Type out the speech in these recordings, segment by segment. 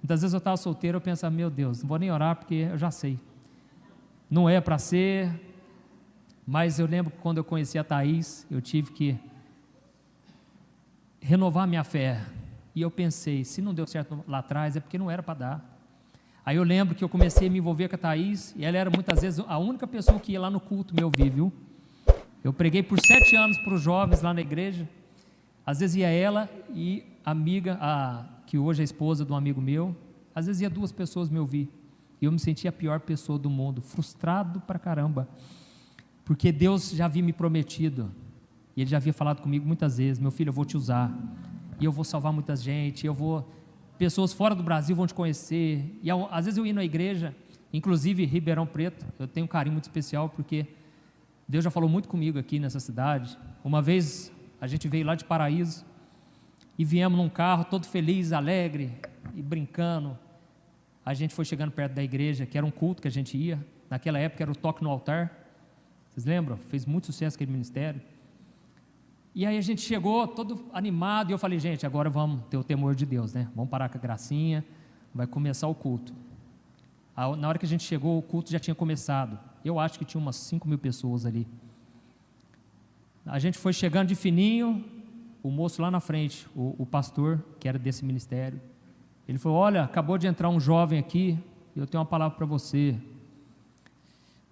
Muitas vezes eu estava solteiro, eu pensava, meu Deus, não vou nem orar porque eu já sei. Não é para ser, mas eu lembro que quando eu conheci a Thaís, eu tive que renovar minha fé. E eu pensei, se não deu certo lá atrás, é porque não era para dar. Aí eu lembro que eu comecei a me envolver com a Thaís, e ela era muitas vezes a única pessoa que ia lá no culto me ouvir, viu? Eu preguei por 7 anos para os jovens lá na igreja. Às vezes ia ela e a amiga, que hoje é a esposa de um amigo meu, às vezes ia 2 pessoas me ouvir. E eu me sentia a pior pessoa do mundo, frustrado pra caramba. Porque Deus já havia me prometido, e Ele já havia falado comigo muitas vezes, meu filho, eu vou te usar, e eu vou salvar muita gente, pessoas fora do Brasil vão te conhecer. E às vezes eu ia na igreja, inclusive Ribeirão Preto, eu tenho um carinho muito especial, porque Deus já falou muito comigo aqui nessa cidade. Uma vez a gente veio lá de Paraíso, e viemos num carro todo feliz, alegre, e brincando. A gente foi chegando perto da igreja, que era um culto que a gente ia, naquela época era o toque no altar, vocês lembram? Fez muito sucesso aquele ministério. E aí a gente chegou todo animado, e eu falei, gente, agora vamos ter o temor de Deus, né? Vamos parar com a gracinha, vai começar o culto. Na hora que a gente chegou, o culto já tinha começado. Eu acho que tinha umas 5.000 pessoas ali. A gente foi chegando de fininho, o moço lá na frente, o pastor, que era desse ministério, ele falou, olha, acabou de entrar um jovem aqui, eu tenho uma palavra para você.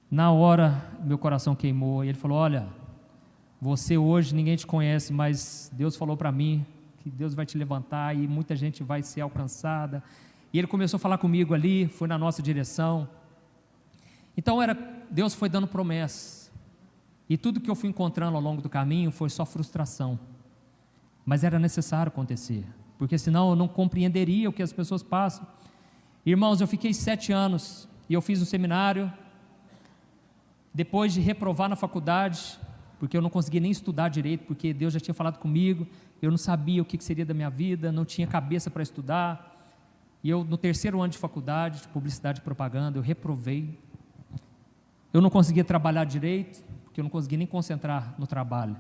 Na hora, meu coração queimou, e ele falou, olha, você hoje, ninguém te conhece, mas Deus falou para mim, que Deus vai te levantar, e muita gente vai ser alcançada. E ele começou a falar comigo ali, foi na nossa direção. Então Deus foi dando promessas, e tudo que eu fui encontrando ao longo do caminho, foi só frustração, mas era necessário acontecer, porque senão eu não compreenderia o que as pessoas passam. Irmãos, eu fiquei 7 anos, e eu fiz um seminário, depois de reprovar na faculdade, porque eu não conseguia nem estudar direito, porque Deus já tinha falado comigo, eu não sabia o que seria da minha vida, não tinha cabeça para estudar, e eu no 3º ano de faculdade, de publicidade e propaganda, eu reprovei, eu não conseguia trabalhar direito, porque eu não conseguia nem concentrar no trabalho.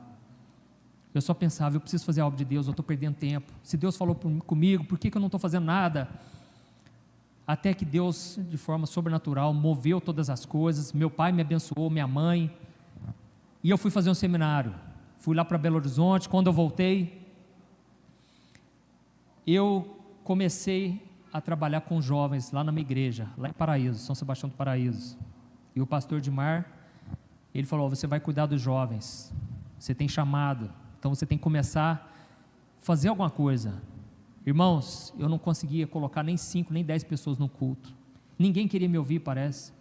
Eu só pensava, eu preciso fazer a obra de Deus, eu estou perdendo tempo. Se Deus falou comigo, por que eu não estou fazendo nada? Até que Deus, de forma sobrenatural, moveu todas as coisas. Meu pai me abençoou, minha mãe. E eu fui fazer um seminário. Fui lá para Belo Horizonte. Quando eu voltei, eu comecei a trabalhar com jovens lá na minha igreja, lá em Paraíso, São Sebastião do Paraíso. E o pastor Dimar, ele falou, você vai cuidar dos jovens, você tem chamado. Então você tem que começar a fazer alguma coisa. Irmãos, eu não conseguia colocar nem 5, nem 10 pessoas no culto. Ninguém queria me ouvir, parece.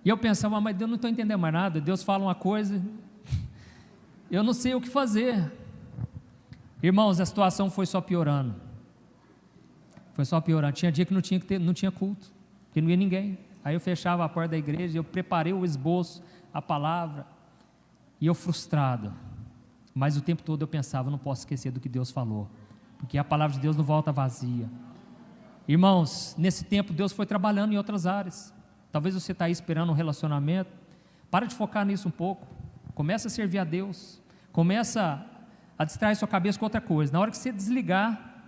E eu pensava, mas eu não estou entendendo mais nada. Deus fala uma coisa, eu não sei o que fazer. Irmãos, a situação foi só piorando. Foi só piorando. Tinha dia que não tinha culto, que não ia ninguém. Aí eu fechava a porta da igreja, eu preparei o esboço, a palavra, e eu frustrado. Mas o tempo todo eu pensava, não posso esquecer do que Deus falou, porque a palavra de Deus não volta vazia. Irmãos, nesse tempo Deus foi trabalhando em outras áreas. Talvez você está aí esperando um relacionamento, para de focar nisso um pouco, começa a servir a Deus, começa a distrair sua cabeça com outra coisa. Na hora que você desligar,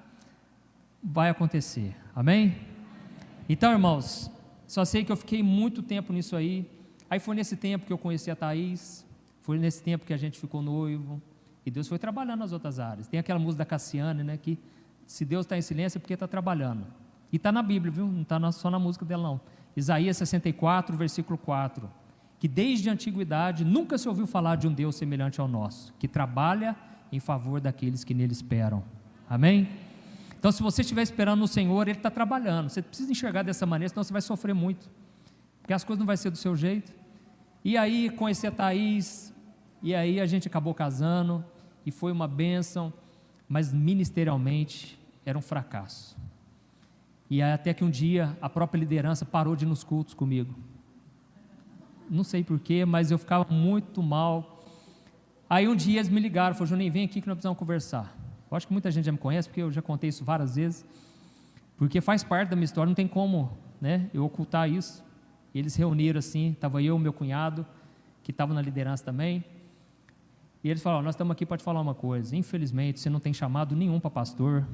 vai acontecer, amém? Então, irmãos, só sei que eu fiquei muito tempo nisso aí foi nesse tempo que eu conheci a Thaís, foi nesse tempo que a gente ficou noivo, e Deus foi trabalhando nas outras áreas. Tem aquela música da Cassiane, né, que se Deus está em silêncio é porque está trabalhando, e está na Bíblia, viu? Não está só na música dela não. Isaías 64, versículo 4, que desde a antiguidade nunca se ouviu falar de um Deus semelhante ao nosso, que trabalha em favor daqueles que nele esperam, amém? Então, se você estiver esperando no Senhor, Ele está trabalhando. Você precisa enxergar dessa maneira, senão você vai sofrer muito, porque as coisas não vão ser do seu jeito. E aí, conheci a Thaís, e aí a gente acabou casando, e foi uma bênção, mas ministerialmente era um fracasso. E até que um dia, a própria liderança parou de ir nos cultos comigo. Não sei porquê, mas eu ficava muito mal. Aí um dia eles me ligaram, falaram, Juninho, vem aqui que nós precisamos conversar. Eu acho que muita gente já me conhece, porque eu já contei isso várias vezes, porque faz parte da minha história, não tem como, né, eu ocultar isso. E eles reuniram assim, estava eu e meu cunhado, que estava na liderança também, e eles falaram, nós estamos aqui para te falar uma coisa, infelizmente você não tem chamado nenhum para pastor.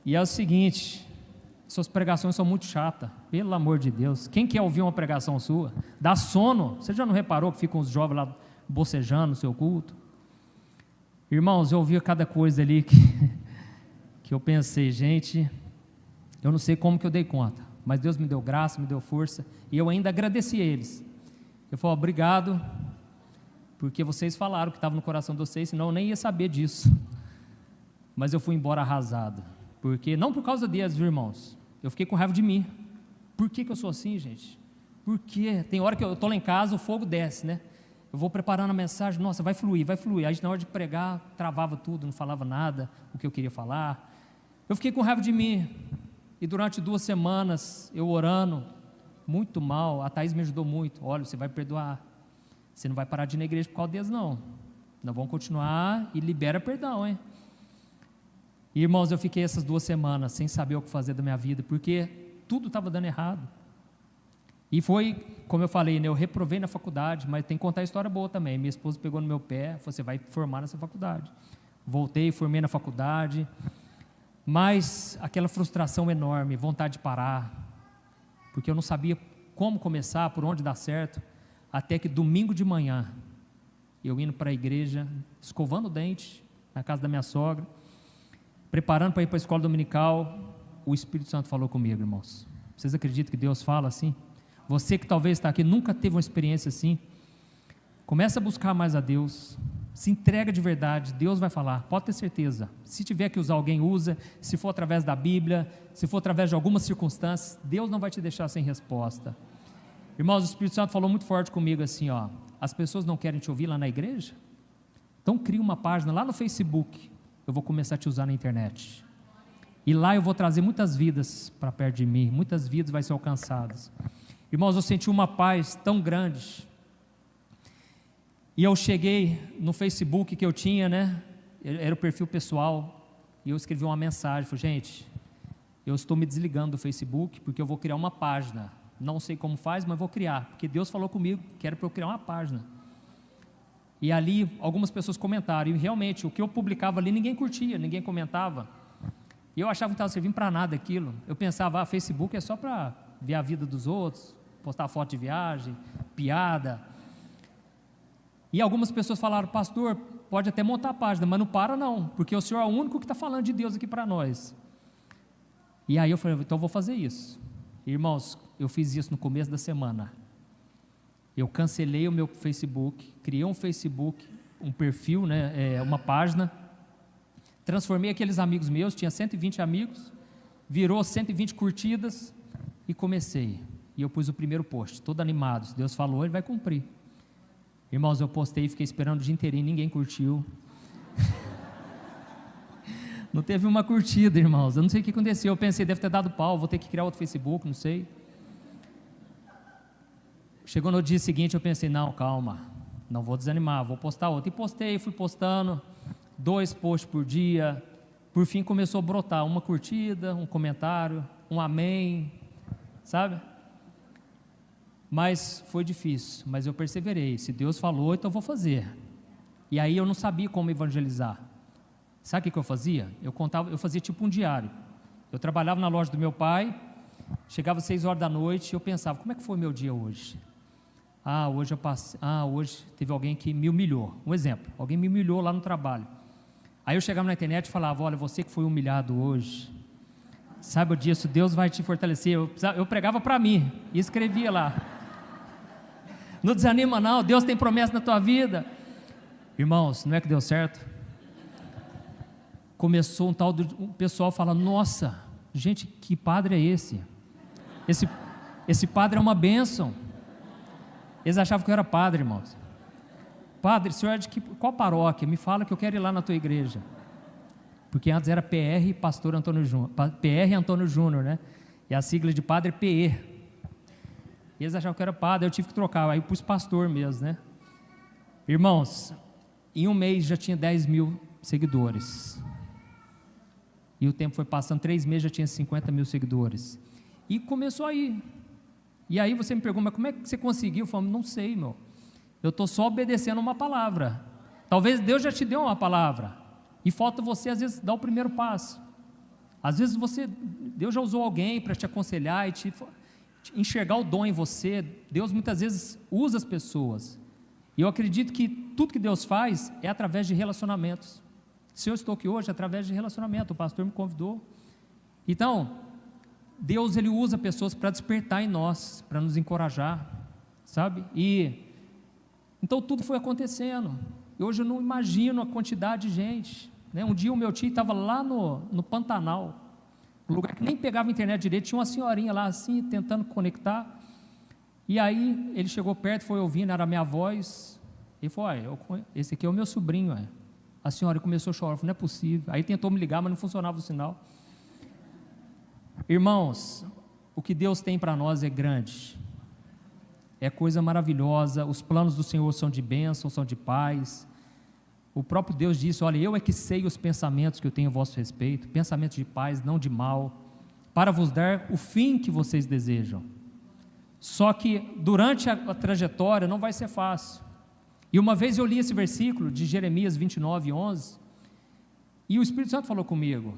E é o seguinte, suas pregações são muito chatas, pelo amor de Deus. Quem quer ouvir uma pregação sua? Dá sono. Você já não reparou que ficam os jovens lá bocejando no seu culto? Irmãos, eu ouvia cada coisa ali que eu pensei, gente, eu não sei como que eu dei conta, mas Deus me deu graça, me deu força, e eu ainda agradeci a eles. Eu falei, obrigado, porque vocês falaram que estava no coração de vocês, senão eu nem ia saber disso. Mas eu fui embora arrasado, porque, não por causa deles, irmãos, eu fiquei com raiva de mim. Por que eu sou assim, gente? Por quê? Tem hora que eu estou lá em casa, o fogo desce, né? Eu vou preparando a mensagem, nossa, vai fluir. Aí na hora de pregar, travava tudo, não falava nada, o que eu queria falar. Eu fiquei com raiva de mim, e durante 2 semanas, eu orando, muito mal, a Thaís me ajudou muito. Olha, você vai perdoar, você não vai parar de ir na igreja por causa deles, não. Nós vamos continuar e libera perdão, hein? E, irmãos, eu fiquei essas 2 semanas sem saber o que fazer da minha vida, porque tudo estava dando errado. E foi, como eu falei, né, eu reprovei na faculdade, mas tem que contar a história boa também. Minha esposa pegou no meu pé, falou, você vai formar nessa faculdade. Voltei, formei na faculdade, mas aquela frustração enorme, vontade de parar, porque eu não sabia como começar, por onde dar certo, até que domingo de manhã, eu indo para a igreja, escovando o dente, na casa da minha sogra, preparando para ir para a escola dominical, o Espírito Santo falou comigo, irmãos. Vocês acreditam que Deus fala assim? Você que talvez está aqui, nunca teve uma experiência assim, começa a buscar mais a Deus, se entrega de verdade, Deus vai falar, pode ter certeza. Se tiver que usar alguém, usa. Se for através da Bíblia, se for através de algumas circunstâncias, Deus não vai te deixar sem resposta. Irmãos, o Espírito Santo falou muito forte comigo assim, ó, as pessoas não querem te ouvir lá na igreja? Então cria uma página lá no Facebook, eu vou começar a te usar na internet. E lá eu vou trazer muitas vidas para perto de mim, muitas vidas vão ser alcançadas. Irmãos, eu senti uma paz tão grande. E eu cheguei no Facebook que eu tinha, né? Era o perfil pessoal. E eu escrevi uma mensagem. Falei, gente, eu estou me desligando do Facebook porque eu vou criar uma página. Não sei como faz, mas vou criar. Porque Deus falou comigo que era para eu criar uma página. E ali algumas pessoas comentaram. E realmente, o que eu publicava ali, ninguém curtia, ninguém comentava. E eu achava que não estava servindo para nada aquilo. Eu pensava, Facebook é só para ver a vida dos outros, postar foto de viagem, piada. E algumas pessoas falaram, pastor, pode até montar a página, mas não para não, porque o senhor é o único que está falando de Deus aqui para nós. E aí eu falei, então eu vou fazer isso. Irmãos, eu fiz isso no começo da semana. Eu cancelei o meu Facebook, criei um Facebook, um perfil, né, uma página, transformei aqueles amigos meus, tinha 120 amigos, virou 120 curtidas e comecei. E eu pus o primeiro post, todo animado, se Deus falou, Ele vai cumprir. Irmãos, eu postei e fiquei esperando o dia inteirinho, ninguém curtiu. Não teve uma curtida, irmãos, eu não sei o que aconteceu, eu pensei, deve ter dado pau, vou ter que criar outro Facebook, não sei. Chegou no dia seguinte, eu pensei, não, calma, não vou desanimar, vou postar outro. E postei, fui postando, 2 posts por dia, por fim começou a brotar, uma curtida, um comentário, um amém, sabe? Mas foi difícil, mas eu perseverei, se Deus falou, então eu vou fazer. E aí eu não sabia como evangelizar. Sabe o que eu fazia? Eu fazia tipo um diário. Eu trabalhava na loja do meu pai, chegava às 6 horas da noite, e eu pensava, como é que foi o meu dia hoje? Hoje teve alguém que me humilhou. Um exemplo, alguém me humilhou lá no trabalho. Aí eu chegava na internet e falava, olha, você que foi humilhado hoje, saiba disso, Deus vai te fortalecer. Eu pregava para mim e escrevia lá. Não desanima não, Deus tem promessa na tua vida. Irmãos, não é que deu certo? Começou o pessoal falando, nossa, gente, que padre é esse? Esse padre é uma bênção. Eles achavam que eu era padre, irmãos. Padre, o senhor é de qual paróquia? Me fala que eu quero ir lá na tua igreja. Porque antes era PR Pastor Antônio Júnior, PR Antônio Júnior, né? E a sigla de padre é PE. E eles achavam que eu era padre, eu tive que trocar, aí eu pus pastor mesmo, né? Irmãos, em um mês já tinha 10 mil seguidores. E o tempo foi passando, 3 meses já tinha 50 mil seguidores. E começou aí. E aí você me pergunta, mas como é que você conseguiu? Eu falo, não sei, meu. Eu estou só obedecendo uma palavra. Talvez Deus já te deu uma palavra. E falta você, às vezes, dar o primeiro passo. Às vezes Deus já usou alguém para te aconselhar e te enxergar o dom em você. Deus muitas vezes usa as pessoas. E eu acredito que tudo que Deus faz é através de relacionamentos. Se eu estou aqui hoje, é através de relacionamento. O pastor me convidou. Então, Deus, Ele usa pessoas para despertar em nós, para nos encorajar, sabe? Então tudo foi acontecendo. E hoje eu não imagino a quantidade de gente, né? Um dia o meu tio estava lá no Pantanal, um lugar que nem pegava internet direito, tinha uma senhorinha lá assim, tentando conectar, e aí ele chegou perto, foi ouvindo, era a minha voz, e falou, esse aqui é o meu sobrinho, A senhora começou a chorar, falou, não é possível. Aí tentou me ligar, mas não funcionava o sinal. Irmãos, o que Deus tem para nós é grande, é coisa maravilhosa. Os planos do Senhor são de bênção, são de paz. O próprio Deus disse, olha, eu é que sei os pensamentos que eu tenho a vosso respeito, pensamentos de paz, não de mal, para vos dar o fim que vocês desejam. Só que durante a trajetória não vai ser fácil. E uma vez eu li esse versículo de Jeremias 29:11, e o Espírito Santo falou comigo,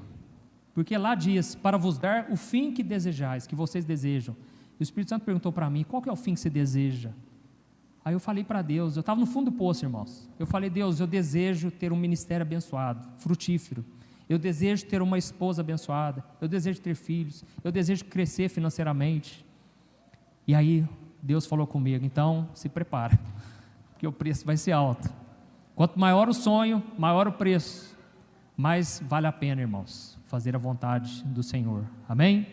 porque lá diz, para vos dar o fim que desejais, que vocês desejam. E o Espírito Santo perguntou para mim, qual que é o fim que você deseja? Aí eu falei para Deus, eu estava no fundo do poço, irmãos. Eu falei, Deus, eu desejo ter um ministério abençoado, frutífero. Eu desejo ter uma esposa abençoada. Eu desejo ter filhos. Eu desejo crescer financeiramente. E aí Deus falou comigo, então se prepara, porque o preço vai ser alto. Quanto maior o sonho, maior o preço. Mas vale a pena, irmãos, fazer a vontade do Senhor. Amém?